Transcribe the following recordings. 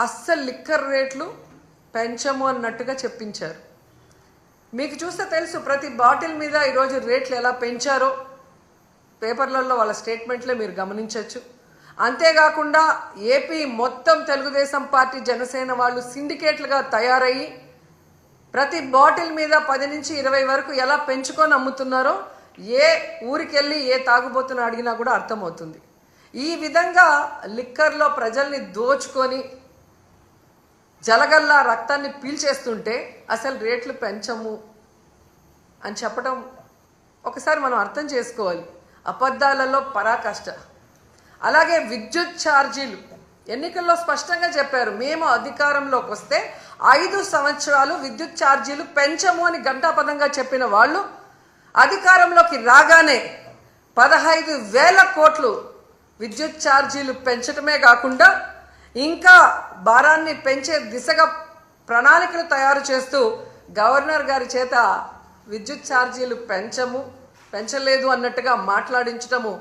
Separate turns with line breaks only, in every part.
అస్సలు లిక్కర్ రేట్లు పెంచము అన్నట్టుగా చెప్పించారు. మీకు చూస్తే తెలుసు ప్రతి బాటిల్ మీద ఈరోజు రేట్లు ఎలా పెంచారో పేపర్లలో వాళ్ళ స్టేట్మెంట్లే మీరు గమనించవచ్చు. అంతేకాకుండా ఏపీ మొత్తం తెలుగుదేశం పార్టీ జనసేన వాళ్ళు సిండికేట్లుగా తయారయ్యి ప్రతి బాటిల్ మీద 10 నుంచి 20 వరకు ఎలా పెంచుకొని అమ్ముతున్నారో ఏ ఊరికెళ్ళి ఏ తాగుబోతున్న అడిగినా కూడా అర్థమవుతుంది. ఈ విధంగా లిక్కర్లో ప్రజల్ని దోచుకొని జలగల్లా రక్తాన్ని పీల్చేస్తుంటే అసలు రేట్లు పెంచము అని చెప్పడం ఒకసారి మనం అర్థం చేసుకోవాలి. అబద్ధాలలో పరాకాష్ట. అలాగే విద్యుత్ ఛార్జీలు ఎన్నికల్లో స్పష్టంగా చెప్పారు, మేము అధికారంలోకి వస్తే 5 సంవత్సరాలు విద్యుత్ ఛార్జీలు పెంచము అని ఘంటాపథంగా చెప్పిన వాళ్ళు అధికారంలోకి రాగానే 15,000 కోట్లు విద్యుత్ ఛార్జీలు పెంచడమే కాకుండా ఇంకా భారాన్ని పెంచే దిశగా ప్రణాళికలు తయారు చేస్తూ గవర్నర్ గారి చేత విద్యుత్ ఛార్జీలు పెంచలేదు అన్నట్టుగా మాట్లాడించడము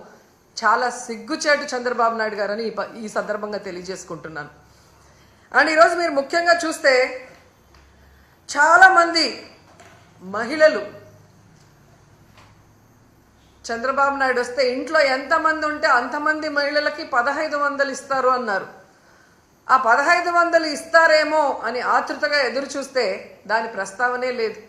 చాలా సిగ్గుచేటు చంద్రబాబు నాయుడు గారని ఈ సందర్భంగా తెలియజేసుకుంటున్నాను. అండ్ ఈరోజు మీరు ముఖ్యంగా చూస్తే చాలామంది మహిళలు చంద్రబాబు నాయుడు వస్తే ఇంట్లో ఎంతమంది ఉంటే అంతమంది మహిళలకి 1,500 ఇస్తారు అన్నారు. ఆ 1,500 ఇస్తారేమో అని ఆతృతగా ఎదురు చూస్తే దాని ప్రస్తావనే లేదు.